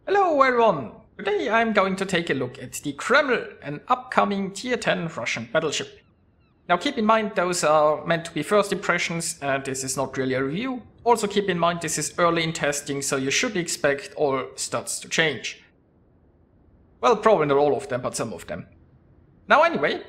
Hello everyone! Today I'm going to take a look at the Kreml, an upcoming tier 10 Russian battleship. Now keep in mind those are meant to be first impressions and this is not really a review. Also keep in mind this is early in testing, so you should expect all stats to change. Well, probably not all of them, but some of them. Now anyway,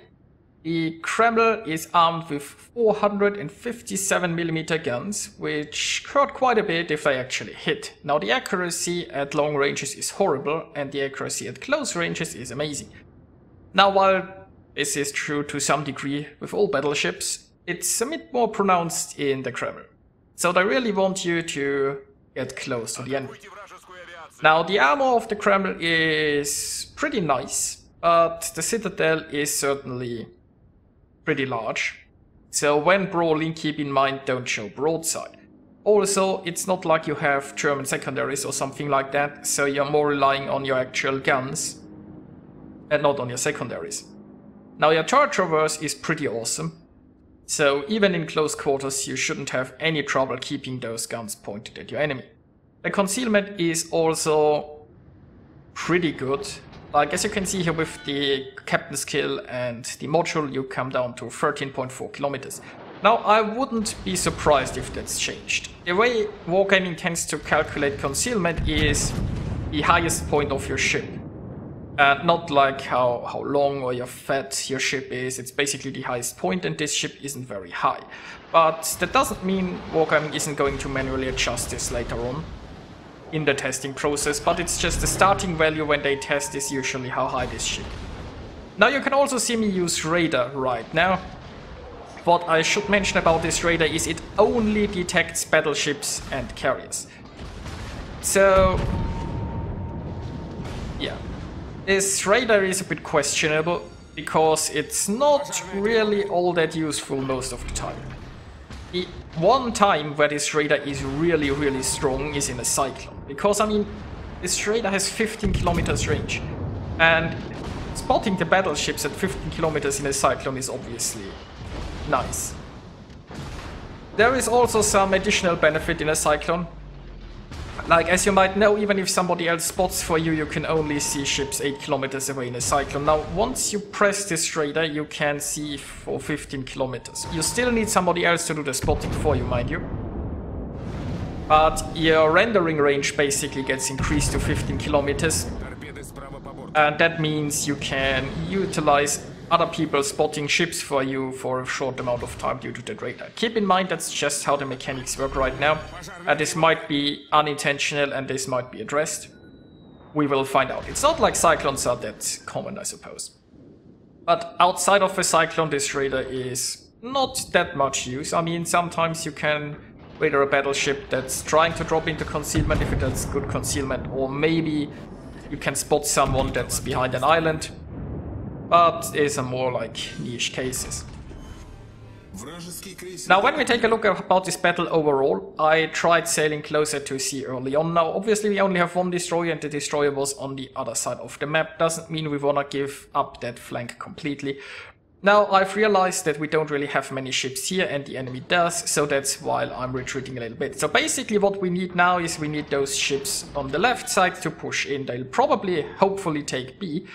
the Kreml is armed with 457mm guns, which hurt quite a bit if they actually hit. Now the accuracy at long ranges is horrible, and the accuracy at close ranges is amazing. Now while this is true to some degree with all battleships, it's a bit more pronounced in the Kreml. So they really want you to get close to the enemy. Now the armor of the Kreml is pretty nice, but the citadel is certainly pretty large. So when brawling, keep in mind don't show broadside. Also, it's not like you have German secondaries or something like that, so you're more relying on your actual guns and not on your secondaries. Now your turret traverse is pretty awesome, so even in close quarters you shouldn't have any trouble keeping those guns pointed at your enemy. The concealment is also pretty good. Like as you can see here with the captain's skill and the module, you come down to 13.4 kilometers. Now I wouldn't be surprised if that's changed. The way wargaming tends to calculate concealment is the highest point of your ship. And not like how long or how fat your ship is, it's basically the highest point, and this ship isn't very high. But that doesn't mean wargaming isn't going to manually adjust this later on in the testing process, but it's just the starting value when they test is usually how high this ship. Now you can also see me use radar right now. What I should mention about this radar is it only detects battleships and carriers. So yeah, this radar is a bit questionable because it's not really all that useful most of the time. The one time where this radar is really strong is in a cyclone. Because, I mean, this radar has 15 kilometers range. And spotting the battleships at 15 kilometers in a cyclone is obviously nice. There is also some additional benefit in a cyclone. Like, as you might know, even if somebody else spots for you, you can only see ships 8 kilometers away in a cyclone. Now, once you press this radar, you can see for 15 kilometers. You still need somebody else to do the spotting for you, mind you. But your rendering range basically gets increased to 15 kilometers. And that means you can utilize other people spotting ships for you for a short amount of time due to that radar. Keep in mind that's just how the mechanics work right now. This might be unintentional and this might be addressed. We will find out. It's not like cyclones are that common, I suppose. But outside of a cyclone, this radar is not that much use. I mean, sometimes you can radar a battleship that's trying to drop into concealment if it has good concealment, or maybe you can spot someone that's behind an island. But these are more like niche cases. Now when we take a look about this battle overall, I tried sailing closer to sea early on. Now obviously we only have one destroyer and the destroyer was on the other side of the map. Doesn't mean we wanna give up that flank completely. Now I've realized that we don't really have many ships here and the enemy does, so that's why I'm retreating a little bit. So basically what we need now is we need those ships on the left side to push in. They'll probably, hopefully take B.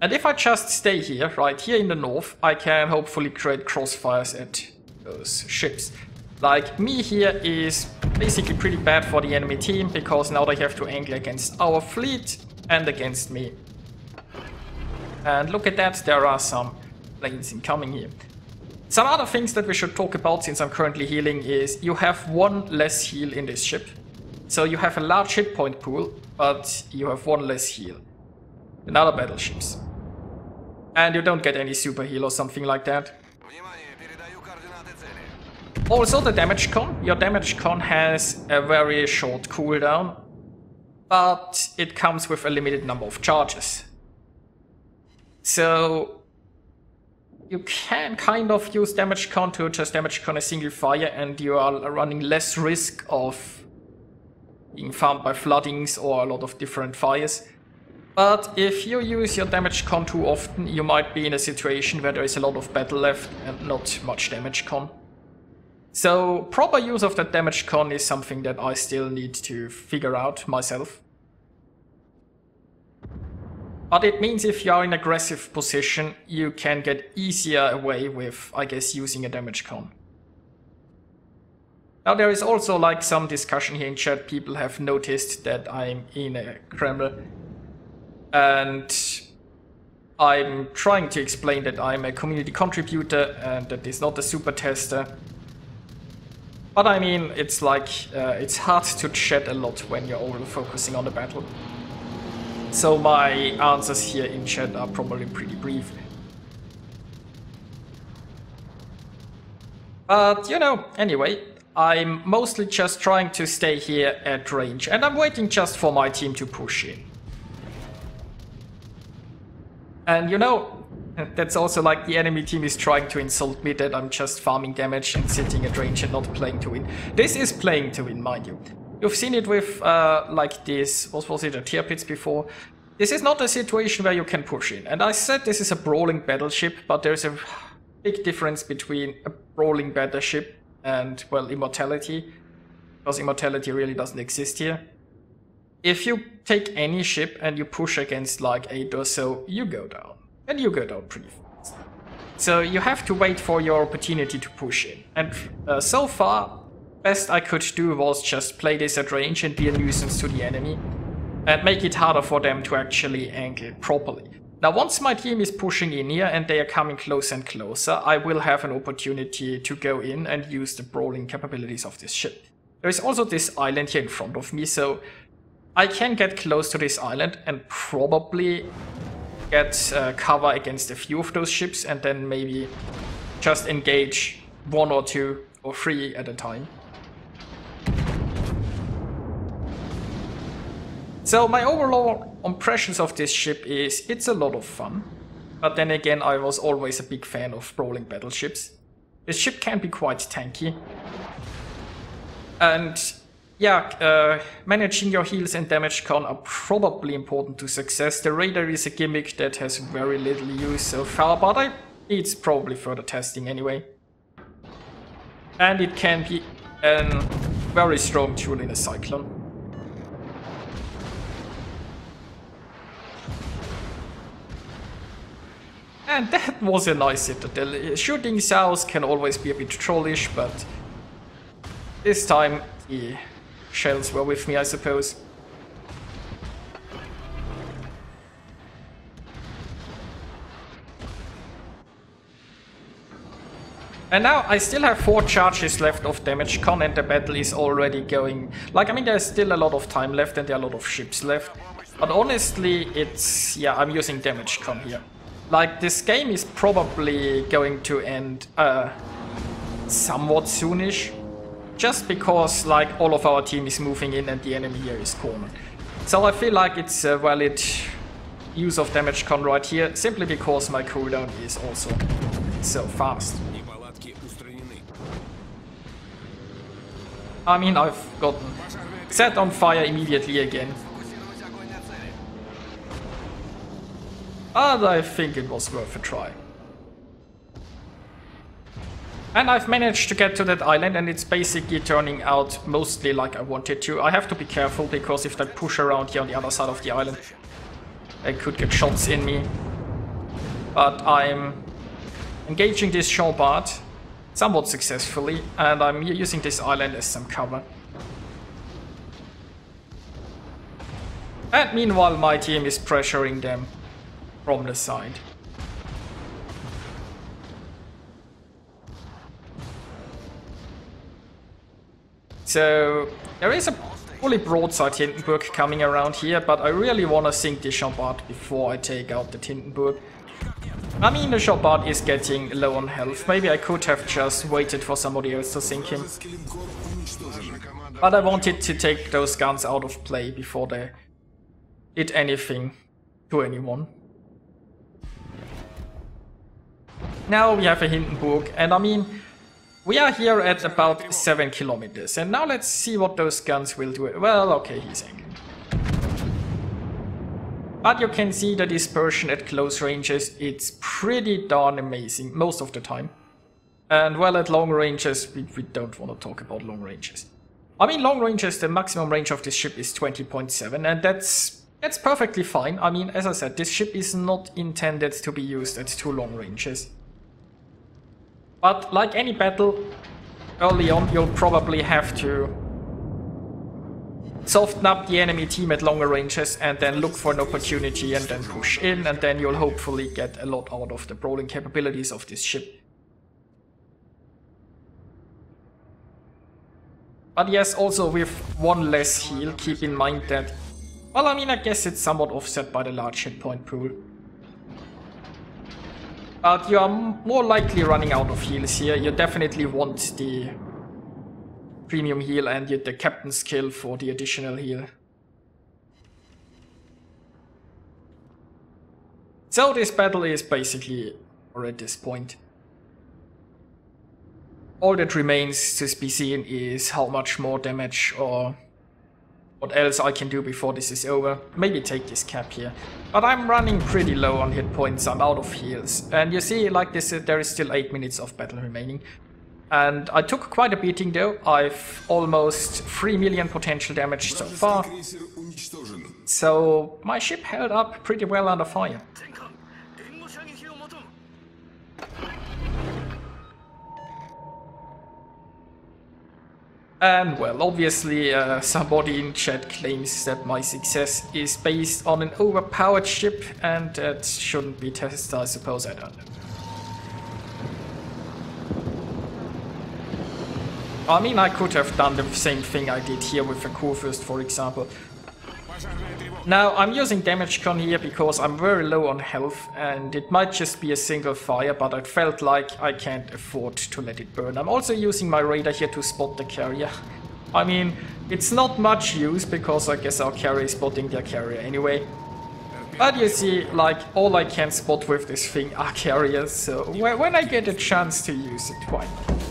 And if I just stay here, right here in the north, I can hopefully create crossfires at those ships. Like, me here is basically pretty bad for the enemy team, because now they have to angle against our fleet and against me. And look at that, there are some planes incoming here. Some other things that we should talk about since I'm currently healing is you have one less heal in this ship. So you have a large hit point pool, but you have one less heal than other battleships. And you don't get any super heal or something like that. Also the damage con. Your damage con has a very short cooldown, but it comes with a limited number of charges. So you can kind of use damage con to just damage con a single fire, and you are running less risk of being farmed by floodings or a lot of different fires. But if you use your damage con too often, you might be in a situation where there is a lot of battle left and not much damage con. So proper use of that damage con is something that I still need to figure out myself. But it means if you are in aggressive position, you can get easier away with, I guess, using a damage con. Now there is also like some discussion here in chat. People have noticed that I'm in a Kreml. And I'm trying to explain that I'm a community contributor and that it's not a super tester. But I mean, it's like, it's hard to chat a lot when you're all focusing on the battle. So my answers here in chat are probably pretty brief. But you know, anyway, I'm mostly just trying to stay here at range and I'm waiting just for my team to push in. And you know, that's also like the enemy team is trying to insult me that I'm just farming damage and sitting at range and not playing to win. This is playing to win, mind you. You've seen it with like this, what was it, a tier pits before. This is not a situation where you can push in. And I said this is a brawling battleship, but there's a big difference between a brawling battleship and, well, immortality. Because immortality really doesn't exist here. If you take any ship and you push against like 8 or so, you go down. And you go down pretty fast. So you have to wait for your opportunity to push in. And so far, best I could do was just play this at range and be a nuisance to the enemy. And make it harder for them to actually angle properly. Now once my team is pushing in here and they are coming closer and closer, I will have an opportunity to go in and use the brawling capabilities of this ship. There is also this island here in front of me, so I can get close to this island and probably get cover against a few of those ships and then maybe just engage 1 or 2 or 3 at a time. So my overall impressions of this ship is it's a lot of fun. But then again, I was always a big fan of brawling battleships. This ship can be quite tanky. And yeah, managing your heals and damage con are probably important to success. The radar is a gimmick that has very little use so far, but it's probably further testing anyway. And it can be a very strong tool in a cyclone. And that was a nice citadel. Shooting south can always be a bit trollish, but this time the shells were with me, I suppose. And now I still have 4 charges left of damage con and the battle is already going... Like, I mean, there's still a lot of time left and there are a lot of ships left. But honestly, it's... yeah, I'm using damage con here. Like, this game is probably going to end somewhat soonish. Just because, like, all of our team is moving in and the enemy here is cornered. So I feel like it's a valid use of damage con right here, simply because my cooldown is also so fast. I mean, I've gotten set on fire immediately again. But I think it was worth a try. And I've managed to get to that island and it's basically turning out mostly like I wanted to. I have to be careful because if they push around here on the other side of the island, they could get shots in me. But I'm engaging this Chambard somewhat successfully and I'm using this island as some cover. And meanwhile my team is pressuring them from the side. So there is a fully broadside Hindenburg coming around here, but I really want to sink the Chambard before I take out the Hindenburg. I mean, the Chambard is getting low on health. Maybe I could have just waited for somebody else to sink him. But I wanted to take those guns out of play before they did anything to anyone. Now we have a Hindenburg, and I mean, we are here at about 7 kilometers, and now let's see what those guns will do. Well, okay, he's angry. But you can see the dispersion at close ranges, it's pretty darn amazing, most of the time. And well, at long ranges, we don't want to talk about long ranges. I mean, long ranges, the maximum range of this ship is 20.7, and that's That's perfectly fine. I mean, as I said, this ship is not intended to be used at too long ranges. But like any battle, early on you'll probably have to soften up the enemy team at longer ranges and then look for an opportunity and then push in, and then you'll hopefully get a lot out of the brawling capabilities of this ship. But yes, also with one less heal, keep in mind that, well, I mean, I guess it's somewhat offset by the large hit point pool. But you are more likely running out of heals here. You definitely want the premium heal and the captain's skill for the additional heal. So this battle is basically over at this point. All that remains to be seen is how much more damage or what else I can do before this is over. Maybe take this cap here. But I'm running pretty low on hit points, I'm out of heals. And you see, like this, there is still 8 minutes of battle remaining. And I took quite a beating though. I've almost 3 million potential damage so far. So my ship held up pretty well under fire. And well, obviously somebody in chat claims that my success is based on an overpowered ship, and that shouldn't be tested, I suppose. I don't know. I mean, I could have done the same thing I did here with the Kurfürst, for example. Now, I'm using damage con here because I'm very low on health, and it might just be a single fire, but I felt like I can't afford to let it burn. I'm also using my radar here to spot the carrier. I mean, it's not much use because I guess our carrier is spotting their carrier anyway. But you see, like, all I can spot with this thing are carriers, so when I get a chance to use it, why not?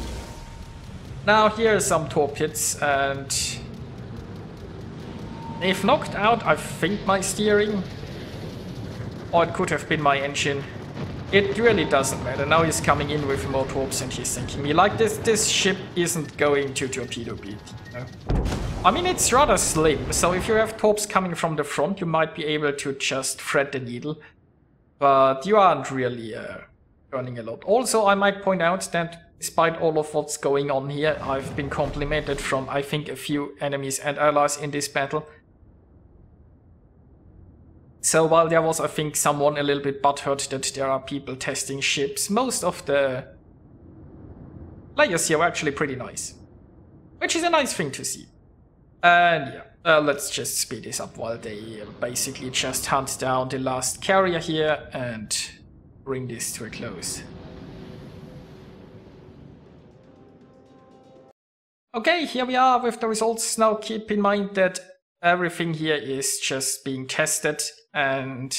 Now, here are some torpedoes, and they've knocked out, I think, my steering. Or it could have been my engine. It really doesn't matter. Now he's coming in with more torps and he's sinking me. Like, this ship isn't going to torpedo beat, you know? I mean, it's rather slim, so if you have torps coming from the front, you might be able to just thread the needle. But you aren't really earning a lot. Also, I might point out that despite all of what's going on here, I've been complimented from, I think, a few enemies and allies in this battle. So while there was, I think, someone a little bit butthurt that there are people testing ships, most of the players here were actually pretty nice. Which is a nice thing to see. And yeah, let's just speed this up while they basically just hunt down the last carrier here and bring this to a close. Okay, here we are with the results. Now keep in mind that everything here is just being tested, and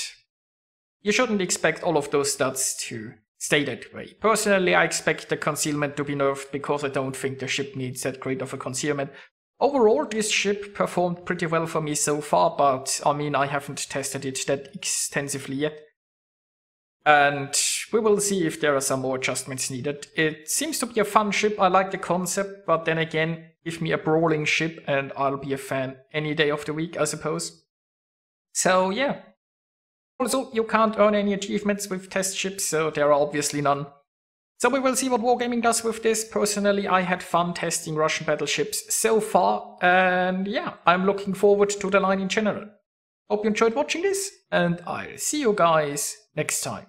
you shouldn't expect all of those stats to stay that way. Personally, I expect the concealment to be nerfed because I don't think the ship needs that great of a concealment. Overall, this ship performed pretty well for me so far, but I mean, I haven't tested it that extensively yet. And we will see if there are some more adjustments needed. It seems to be a fun ship, I like the concept, but then again, give me a brawling ship and I'll be a fan any day of the week, I suppose. So yeah. Also, you can't earn any achievements with test ships, so there are obviously none. So we will see what Wargaming does with this. Personally, I had fun testing Russian battleships so far, and yeah, I'm looking forward to the line in general. Hope you enjoyed watching this, and I'll see you guys next time.